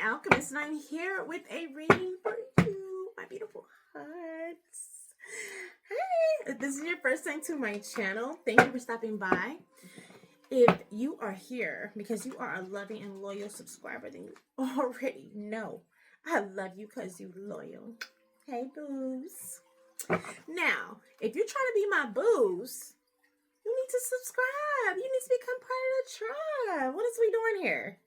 Alchemist, and I'm here with a reading for you, my beautiful hearts. Hey, if this is your first time to my channel, thank you for stopping by. If you are here because you are a loving and loyal subscriber, then you already know I love you because you're loyal. Hey, boos. Now, if you're trying to be my boos, you need to subscribe. You need to become part of the tribe. What is we doing here?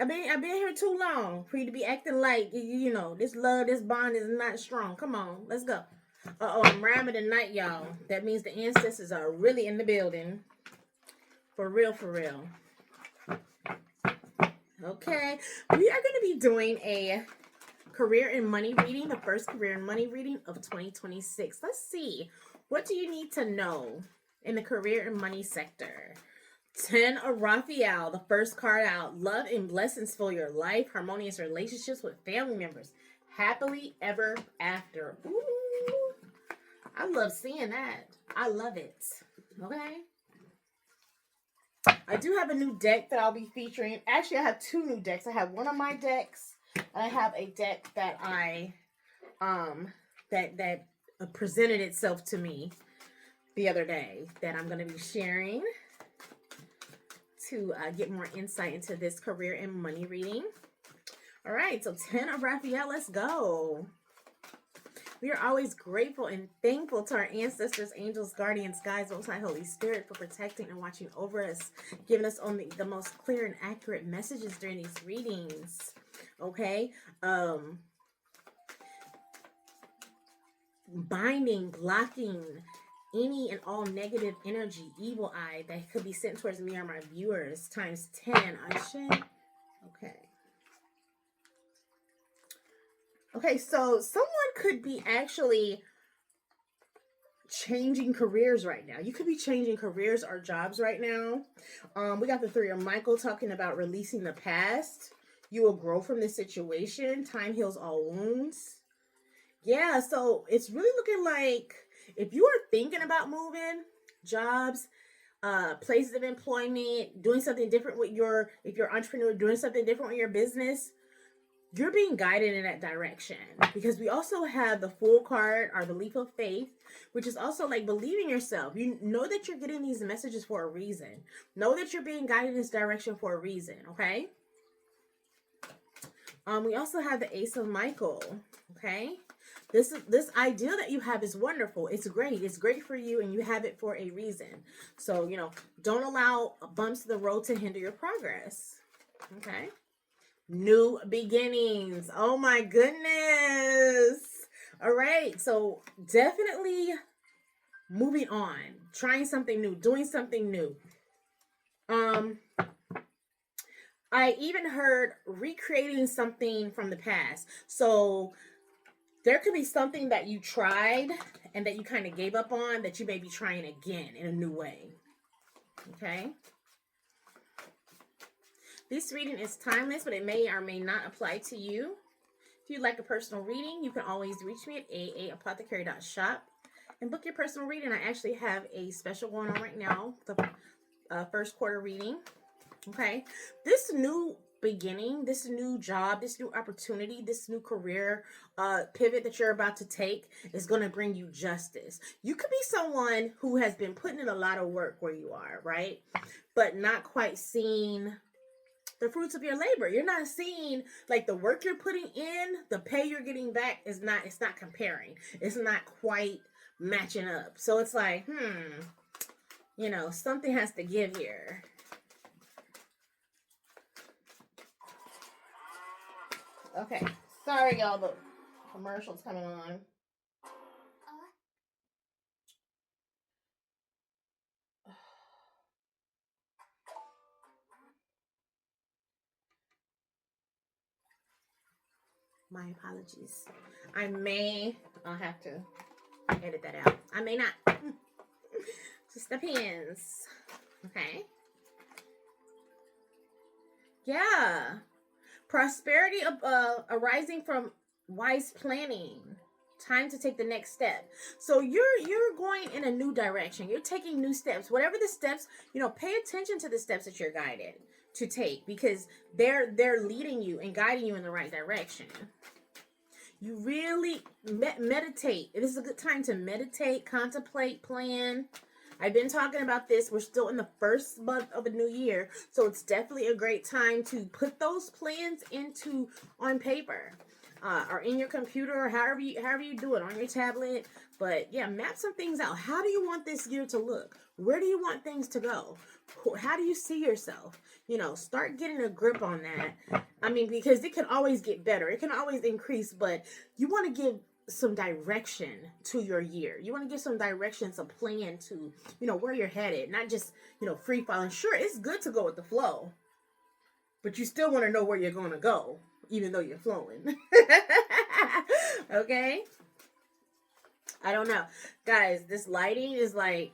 I've been here too long for you to be acting like, this love, this bond is not strong. Come on, let's go. I'm rhyming tonight, y'all. That means the ancestors are really in the building. For real, for real. Okay, we are going to be doing a career and money reading, the first career and money reading of 2026. Let's see. What do you need to know in the career and money sector? 10 of Raphael, the first card out. Love and blessings for your life. Harmonious relationships with family members. Happily ever after. Ooh, I love seeing that. I love it. Okay. I do have a new deck that I'll be featuring. Actually, I have two new decks. I have one of my decks, and I have a deck that I that presented itself to me the other day that I'm going to be sharing to get more insight into this career and money reading. All right, so 10 of Raphael, let's go. We are always grateful and thankful to our ancestors, angels, guardians, guides, Most High Holy Spirit for protecting and watching over us, giving us only the most clear and accurate messages during these readings. Okay, binding, blocking any and all negative energy, evil eye that could be sent towards me or my viewers, times 10. Okay, so someone could be actually changing careers right now. You could be changing careers or jobs right now. We got the 3 of Michael talking about releasing the past. You will grow from this situation. Time heals all wounds. Yeah, so it's really looking like if you are thinking about moving, jobs, places of employment, doing something different with if you're an entrepreneur, doing something different with your business, you're being guided in that direction. Because we also have the Fool card, or the Leap of Faith, which is also like believing yourself. You know that you're getting these messages for a reason. Know that you're being guided in this direction for a reason, okay? We also have the Ace of Michael, okay? This idea that you have is wonderful. It's great. It's great for you, and you have it for a reason. So, don't allow bumps in the road to hinder your progress. Okay? New beginnings. Oh, my goodness. All right. So, definitely moving on. Trying something new. Doing something new. I even heard recreating something from the past. So, there could be something that you tried and that you kind of gave up on that you may be trying again in a new way. Okay? This reading is timeless, but it may or may not apply to you. If you'd like a personal reading, you can always reach me at aapothecary.shop and book your personal reading. I actually have a special going on right now, the first quarter reading. Okay? This new beginning, this new job, this new opportunity, this new career pivot that you're about to take is going to bring you justice. You could be someone who has been putting in a lot of work where you are, right? But not quite seeing the fruits of your labor. You're not seeing like the work you're putting in, the pay you're getting back it's not comparing. It's not quite matching up. So it's like, something has to give here. Okay, sorry y'all, the commercial's coming on. My apologies. I'll have to edit that out. I may not. Just depends. Okay. Yeah. Prosperity arising from wise planning. Time to take the next step. So you're going in a new direction. You're taking new steps. Whatever the steps, pay attention to the steps that you're guided. to take, because they're leading you and guiding you in the right direction. You really meditate. This is a good time to meditate, contemplate, plan. I've been talking about this. We're still in the first month of a new year, so it's definitely a great time to put those plans on paper, or in your computer, or however you do it, on your tablet. But yeah, map some things out. How do you want this year to look? Where do you want things to go? How do you see yourself? Start getting a grip on that. I mean, because it can always get better. It can always increase, but you want to give some direction to your year. You want to give some direction, some plan to, where you're headed, not just, free falling. Sure, it's good to go with the flow, but you still want to know where you're going to go, even though you're flowing. Okay? I don't know. Guys, this lighting is like,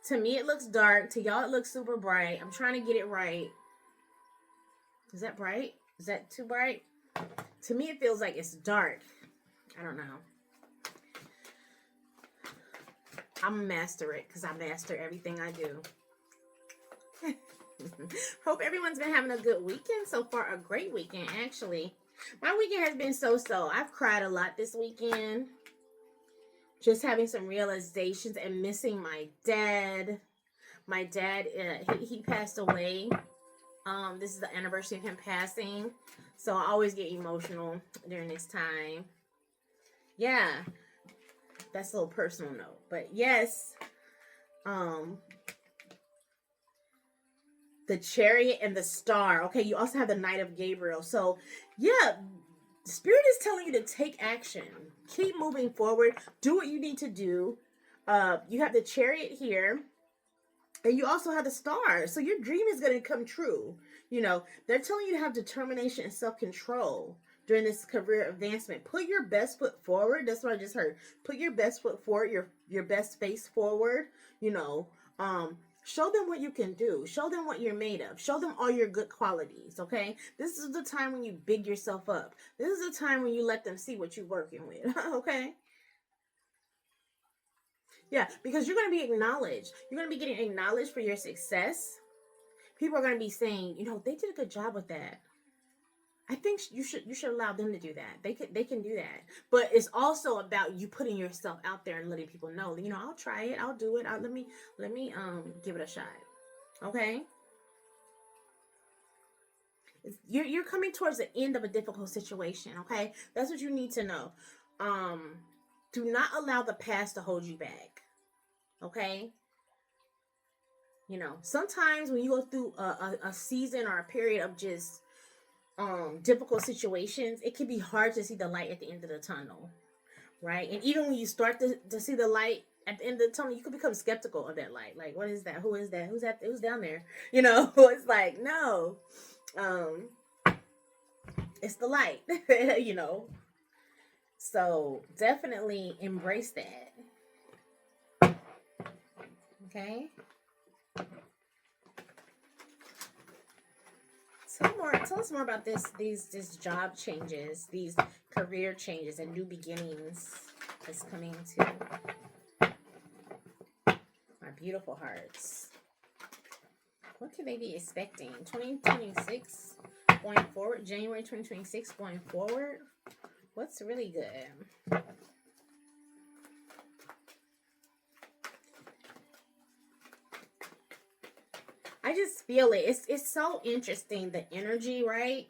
to me it looks dark. To y'all it looks super bright. I'm trying to get it right. Is that bright? Is that too bright? To me it feels like it's dark. I don't know. I'm gonna master it, because I master everything I do. Hope everyone's been having a good weekend so far. A great weekend, actually. My weekend has been so-so. I've cried a lot this weekend. Just having some realizations and missing my dad. My dad, he passed away. This is the anniversary of him passing. So I always get emotional during this time. Yeah. That's a little personal note. But yes. The Chariot and the Star. Okay, you also have the Knight of Gabriel. So, yeah, Spirit is telling you to take action. Keep moving forward. Do what you need to do. You have the Chariot here. And you also have the Star. So your dream is going to come true. They're telling you to have determination and self-control during this career advancement. Put your best foot forward. That's what I just heard. Put your best foot forward, your best face forward. Show them what you can do. Show them what you're made of. Show them all your good qualities, okay? This is the time when you big yourself up. This is the time when you let them see what you're working with, okay? Yeah, because you're going to be acknowledged. You're going to be getting acknowledged for your success. People are going to be saying, they did a good job with that. I think you should allow them to do that. They can do that. But it's also about you putting yourself out there and letting people know, I'll try it. I'll do it. Let me give it a shot. Okay? You're coming towards the end of a difficult situation, okay? That's what you need to know. Do not allow the past to hold you back. Okay? Sometimes when you go through a season or a period of just difficult situations, it can be hard to see the light at the end of the tunnel, right? And even when you start to see the light at the end of the tunnel, you can become skeptical of that light. Like, what is that? Who is that? Who's down there? It's like, no, it's the light. So definitely embrace that. Okay. Tell us more about these job changes, these career changes and new beginnings that's coming to my beautiful hearts. What can they be expecting? 2026 going forward, January 2026 going forward. What's really good? I just feel it. It's so interesting, the energy, right?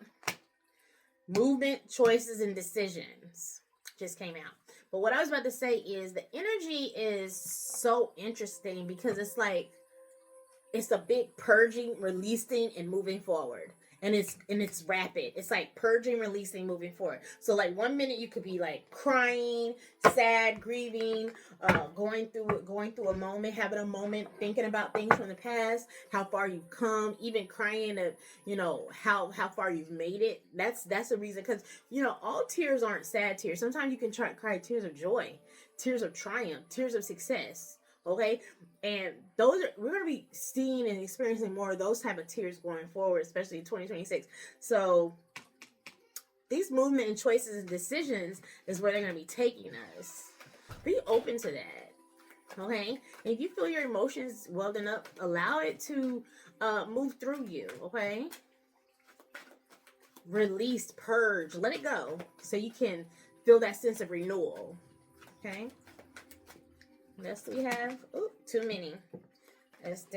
Movement, choices, and decisions just came out. But what I was about to say is the energy is so interesting because it's like it's a big purging, releasing, and moving forward. And it's rapid. It's like purging, releasing, moving forward. So like 1 minute you could be like crying, sad, grieving, going through a moment, having a moment, thinking about things from the past, how far you've come, even crying at how far you've made it. That's a reason, because all tears aren't sad tears. Sometimes you can cry tears of joy, tears of triumph, tears of success. Okay, and we're going to be seeing and experiencing more of those type of tears going forward, especially in 2026. So these movement and choices and decisions is where they're going to be taking us. Be open to that. Okay? If you feel your emotions welding up, allow it to move through you. Okay? Release, purge, let it go so you can feel that sense of renewal. Okay? Next we have, too many. There's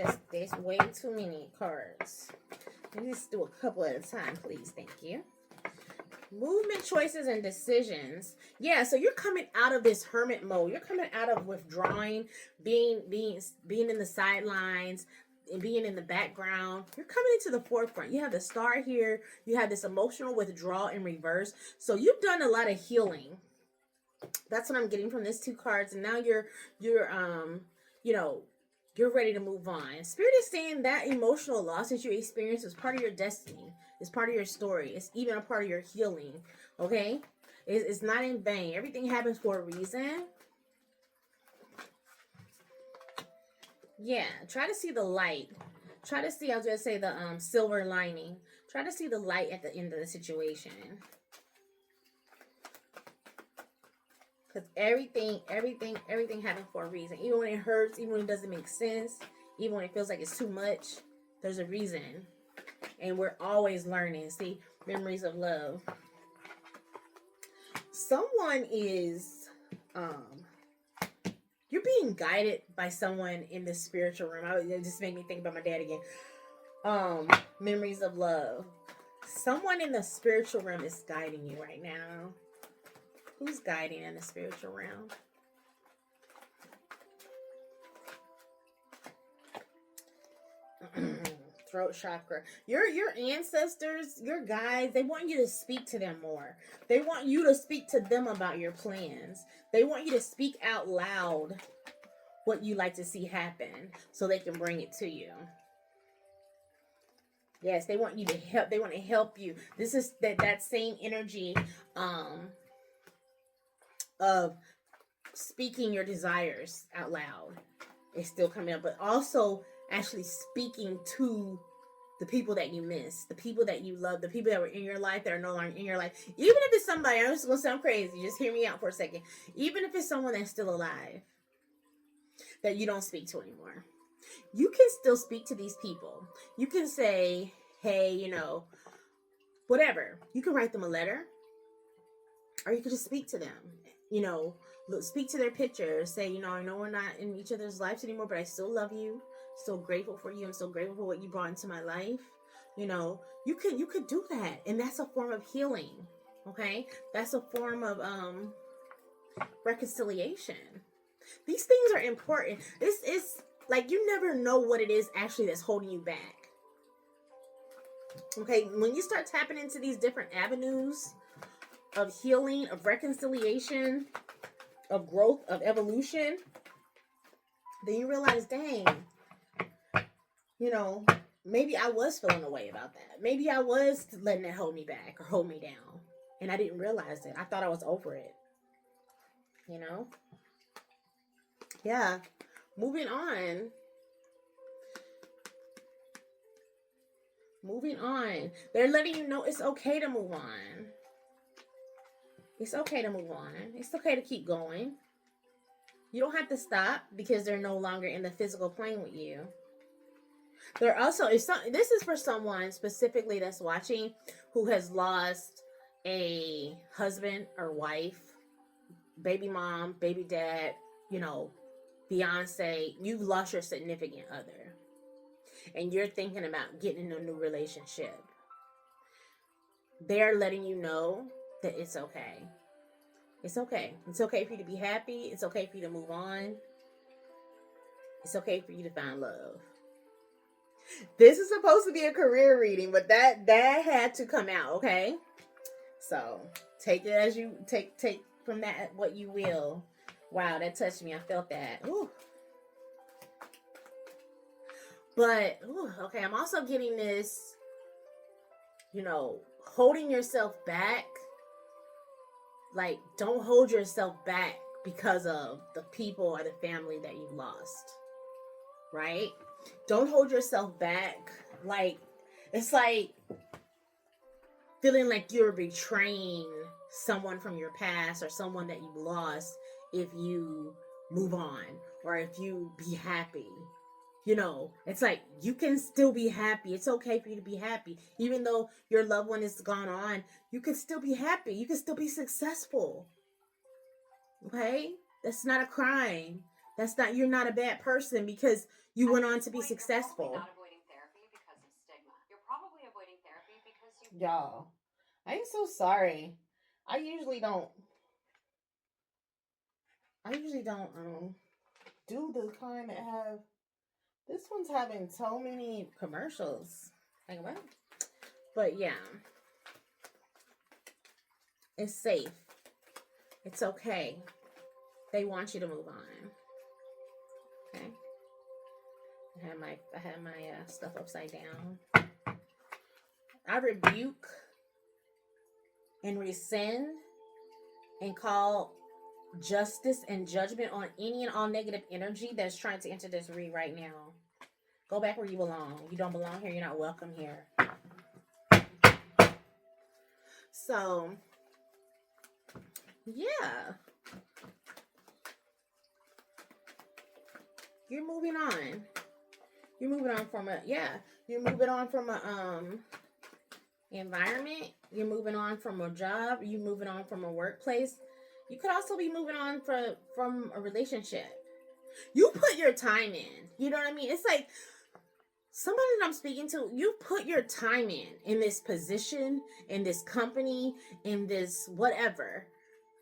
way too many cards. Let's do a couple at a time, please. Thank you. Movement, choices, and decisions. Yeah, so you're coming out of this hermit mode. You're coming out of withdrawing, being in the sidelines, and being in the background. You're coming into the forefront. You have the star here. You have this emotional withdrawal in reverse. So you've done a lot of healing. That's what I'm getting from these two cards. And now you're you're ready to move on. Spirit is saying that emotional loss that you experienced was part of your destiny. It's part of your story. It's even a part of your healing. Okay? It's not in vain. Everything happens for a reason. Yeah. Try to see the light. Try to see, I was going to say, the silver lining. Try to see the light at the end of the situation. Because everything happens for a reason. Even when it hurts, even when it doesn't make sense, even when it feels like it's too much, there's a reason. And we're always learning. See, memories of love. Someone is, you're being guided by someone in the spiritual realm. It just made me think about my dad again. Memories of love. Someone in the spiritual realm is guiding you right now. Who's guiding in the spiritual realm? Throat chakra. Your ancestors, your guides, they want you to speak to them more. They want you to speak to them about your plans. They want you to speak out loud what you like to see happen so they can bring it to you. Yes, they want you to help. They want to help you. This is that same energy of speaking your desires out loud. It's still coming up, but also actually speaking to the people that you miss, the people that you love, the people that were in your life that are no longer in your life. Even if it's somebody, I'm just going to sound crazy, just hear me out for a second. Even if it's someone that's still alive that you don't speak to anymore, you can still speak to these people. You can say, hey, whatever. You can write them a letter, or you can just speak to them. Speak to their pictures. Say, I know we're not in each other's lives anymore, but I still love you. Still grateful for you. I'm so grateful for what you brought into my life. You could do that, and that's a form of healing. Okay, that's a form of reconciliation. These things are important. This is like, you never know what it is actually that's holding you back. Okay, when you start tapping into these different avenues of healing, of reconciliation, of growth, of evolution, then you realize, dang, maybe I was feeling a way about that. Maybe I was letting it hold me back or hold me down, and I didn't realize it. I thought I was over it. Yeah. Moving on. They're letting you know it's okay to move on. It's okay to move on. It's okay to keep going. You don't have to stop because they're no longer in the physical plane with you. This is for someone specifically that's watching who has lost a husband or wife, baby mom, baby dad, Beyonce. You've lost your significant other, and you're thinking about getting in a new relationship. They're letting you know that it's okay. It's okay. It's okay for you to be happy. It's okay for you to move on. It's okay for you to find love. This is supposed to be a career reading, but that had to come out, okay? So take it as you take from that what you will. Wow, that touched me. I felt that. Ooh. But okay, I'm also getting this, holding yourself back. Like, don't hold yourself back because of the people or the family that you lost. Right? Don't hold yourself back. Like, it's like feeling like you're betraying someone from your past or someone that you lost if you move on, or if you be happy. You know, it's like you can still be happy. It's okay for you to be happy. Even though your loved one is gone on, you can still be happy. You can still be successful. Okay? That's not a crime. That's not, you're not a bad person because you went on to be successful. You're probably not avoiding therapy because of stigma. You're probably avoiding therapy because you... Y'all, I'm so sorry. I usually don't do the kind that have, this one's having so many commercials. Like what? But yeah. It's safe. It's okay. They want you to move on. Okay. I had my stuff upside down. I rebuke and rescind and call justice and judgment on any and all negative energy that's trying to enter this read right now. Go back where you belong. You don't belong here. You're not welcome here. So, yeah. You're moving on. You're moving on from a, you're moving on from a environment. You're moving on from a job. You're moving on from a workplace. You could also be moving on from a relationship. You put your time in. You know what I mean? It's like somebody that I'm speaking to, you put your time in this position, in this company, in this whatever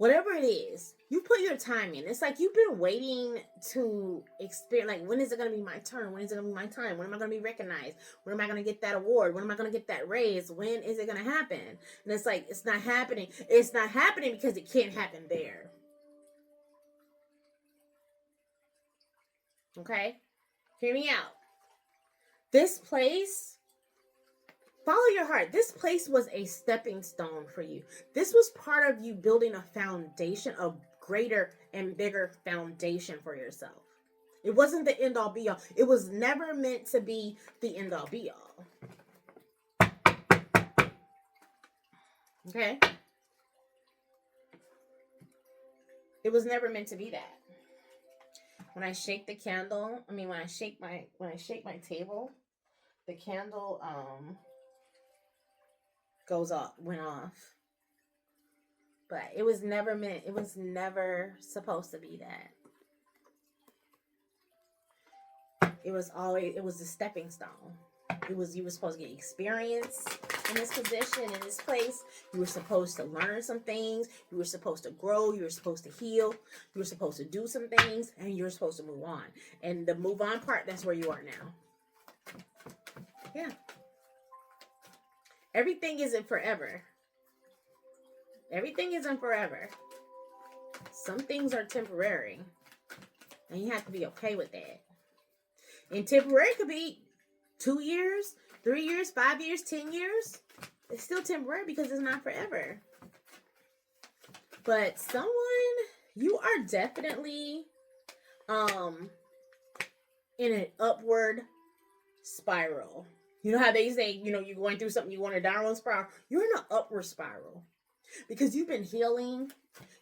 it is. You put your time in. It's like you've been waiting to experience, like, when is it going to be my turn? When is it going to be my time? When am I going to be recognized? When am I going to get that award? When am I going to get that raise? When is it going to happen? And it's like, it's not happening. It's not happening because it can't happen there. Okay? Hear me out. This place, follow your heart. This place was a stepping stone for you. This was part of you building a foundation, a greater and bigger foundation for yourself. It wasn't the end all be all. It was never meant to be the end all be all. Okay? It was never meant to be that. When I shake the candle, when I shake my table, the candle went off. But it was never supposed to be that. It was a stepping stone. You were supposed to get experience in this position, in this place. You were supposed to learn some things. You were supposed to grow. You were supposed to heal. You were supposed to do some things, and you're supposed to move on. And the move on part, that's where you are now. Yeah. Everything isn't forever. Everything isn't forever. Some things are temporary, and you have to be okay with that. And temporary could be 2 years, 3 years, 5 years, 10 years. It's still temporary because it's not forever. But someone, you are definitely in an upward spiral. You know how they say, you're going through something, you want a downward spiral. You're in an upward spiral because you've been healing.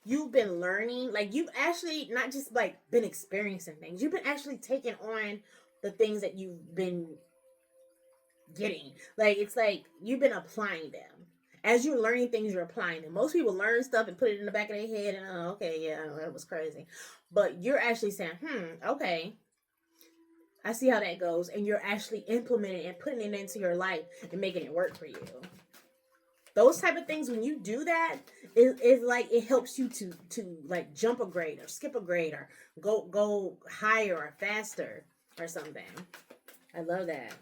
You've been learning. Like, you've actually not just like been experiencing things. You've been actually taking on the things that you've been getting. Like, it's like you've been applying them. As you're learning things, you're applying them. Most people learn stuff and put it in the back of their head and, oh, okay, yeah, that was crazy. But you're actually saying, okay, I see how that goes. And you're actually implementing and putting it into your life and making it work for you. Those type of things, when you do that, it's like it helps you to like jump a grade or skip a grade or go higher or faster or something. I love that.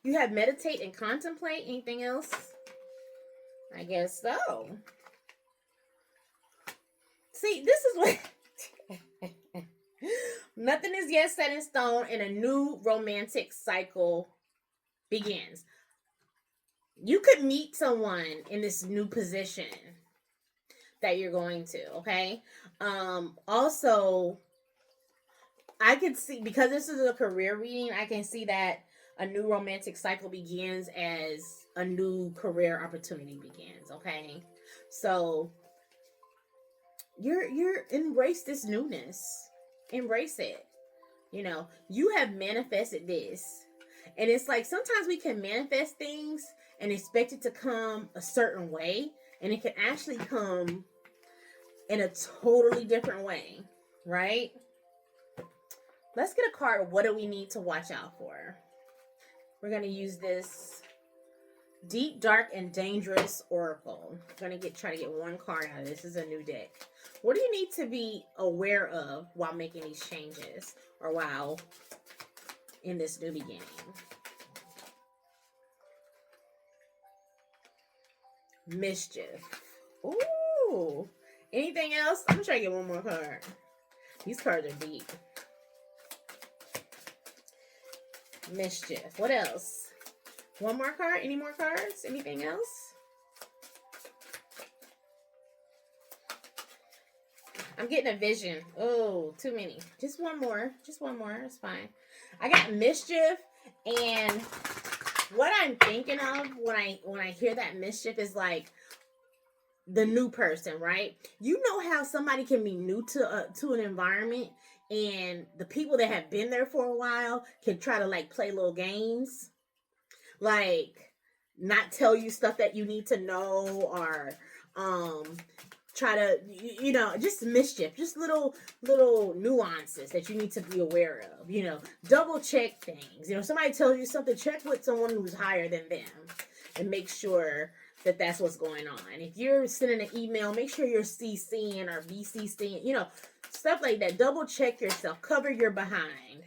You have meditate and contemplate. Anything else? I guess so. See, this is what nothing is yet set in stone and a new romantic cycle begins. You could meet someone in this new position that you're going to, okay? Also, I could see, because this is a career reading, I can see that a new romantic cycle begins as a new career opportunity begins, okay? So, you're embrace this newness. Embrace it. You know, you have manifested this. And it's like sometimes we can manifest things and expect it to come a certain way, and it can actually come in a totally different way, right? Let's get a card. What do we need to watch out for? We're going to use this Deep, Dark, and Dangerous Oracle. I'm going to try to get one card out of this. This is a new deck. What do you need to be aware of while making these changes, or while in this new beginning? Mischief. Ooh. Anything else? I'm going to try to get one more card. These cards are deep. Mischief. What else? One more card? Any more cards? Anything else? I'm getting a vision. Oh, too many. Just one more. Just one more. It's fine. I got mischief, and what I'm thinking of when I hear that mischief is like the new person, right? You know how somebody can be new to an environment, and the people that have been there for a while can try to like play little games, like not tell you stuff that you need to know, or try to, you know, just mischief, just little nuances that you need to be aware of. You know, double check things. You know, somebody tells you something, check with someone who's higher than them and make sure that that's what's going on. If you're sending an email, make sure you're CCing or BCCing, you know, stuff like that. Double check yourself, cover your behind.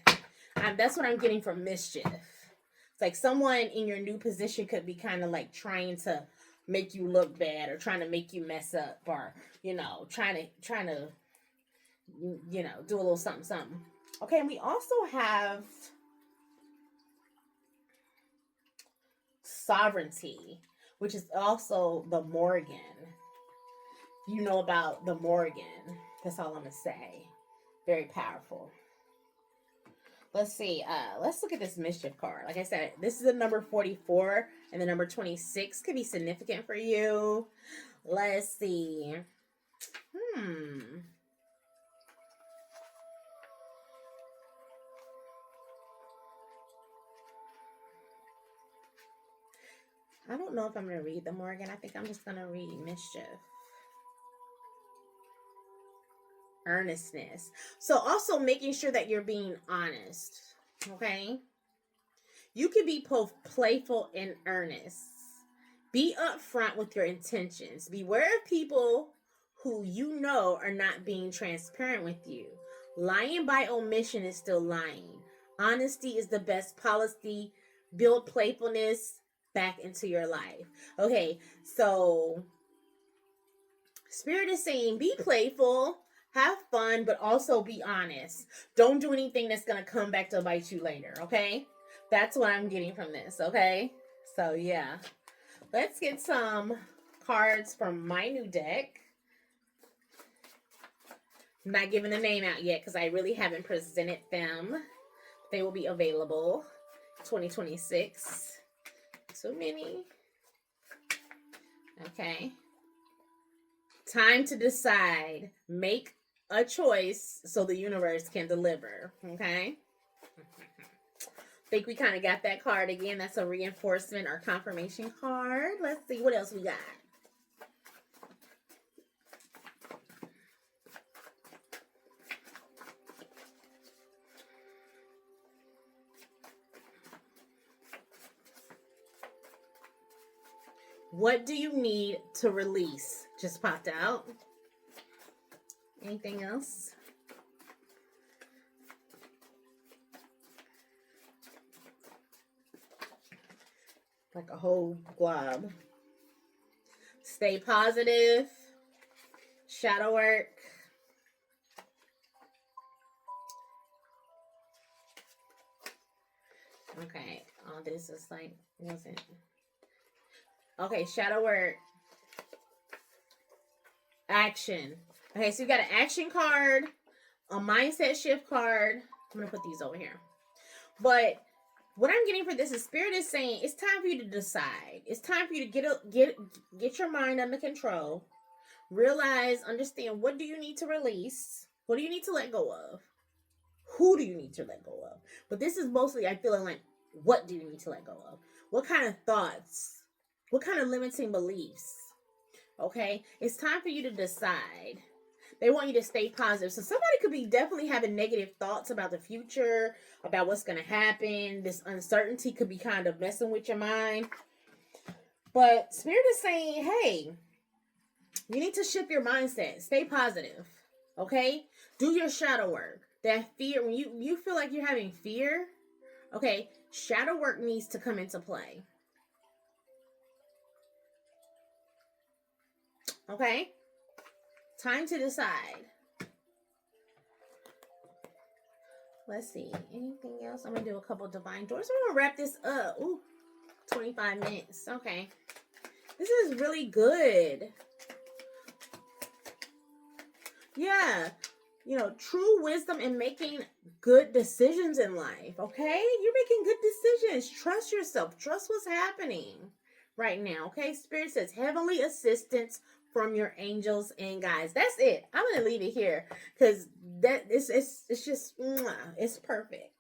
That's what I'm getting from mischief. It's like someone in your new position could be kind of like trying to make you look bad, or trying to make you mess up, or, you know, trying to, you know, do a little something. Okay, and we also have sovereignty, which is also the Morgan. You know about the Morgan. That's all I'm going to say. Very powerful. Let's see. Let's look at this mischief card. Like I said, this is the number 44, and the number 26 could be significant for you. Let's see. I don't know if I'm going to read the Morgan. I think I'm just going to read mischief. Earnestness. So also making sure that you're being honest. Okay? You can be both playful and earnest. Be upfront with your intentions. Beware of people who you know are not being transparent with you. Lying by omission is still lying. Honesty is the best policy. Build playfulness back into your life. Okay, so Spirit is saying be playful, have fun, but also be honest. Don't do anything that's going to come back to bite you later, okay? That's what I'm getting from this, okay? So, yeah. Let's get some cards from my new deck. I'm not giving the name out yet because I really haven't presented them. They will be available 2026. So many. Okay. Time to decide. Make a choice so the universe can deliver. Okay. I think we kind of got that card again. That's a reinforcement or confirmation card. Let's see what else we got. What do you need to release? Just popped out. Anything else? Like a whole glob. Stay positive. Shadow work. Okay. Oh, this is like, wasn't. Okay, shadow work. Action. Okay, so you got an action card, a mindset shift card. I'm going to put these over here. But what I'm getting for this is Spirit is saying it's time for you to decide. It's time for you to get your mind under control, Realize, understand, what do you need to release? What do you need to let go of? Who do you need to let go of? But this is mostly, I feel like, what do you need to let go of? What kind of thoughts? What kind of limiting beliefs? Okay, it's time for you to decide. They want you to stay positive. So somebody could be definitely having negative thoughts about the future, about what's going to happen. This uncertainty could be kind of messing with your mind. But Spirit is saying, hey, you need to shift your mindset. Stay positive. Okay? Do your shadow work. That fear, when you feel like you're having fear, okay, shadow work needs to come into play. Okay? Time to decide. Let's see. Anything else? I'm going to do a couple divine doors. We're going to wrap this up. Ooh, 25 minutes. Okay. This is really good. Yeah. You know, true wisdom in making good decisions in life. Okay? You're making good decisions. Trust yourself. Trust what's happening right now. Okay? Spirit says heavenly assistance from your angels and guides. That's it. I'm gonna leave it here because that it's just it's perfect.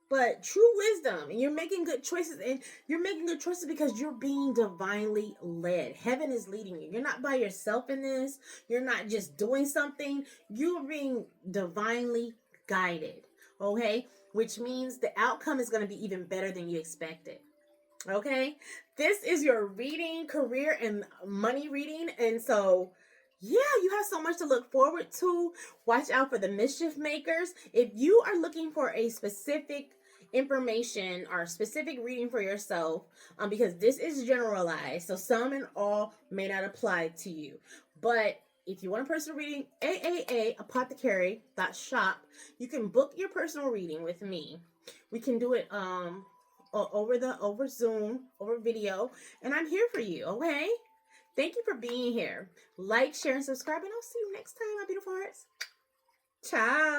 But true wisdom, and you're making good choices, and you're making good choices because you're being divinely led. Heaven is leading you. You're not by yourself in this. You're not just doing something. You're being divinely guided. Okay, which means the outcome is going to be even better than you expected. Okay, this is your reading, career, and money reading. And so, yeah, you have so much to look forward to. Watch out for the mischief makers. If you are looking for a specific information or specific reading for yourself, because this is generalized, so some and all may not apply to you. But if you want a personal reading, apothecary.shop, you can book your personal reading with me. We can do it over Zoom, over video, and I'm here for you. Okay, thank you for being here. Like, share, and subscribe, and I'll see you next time, my beautiful hearts. Ciao.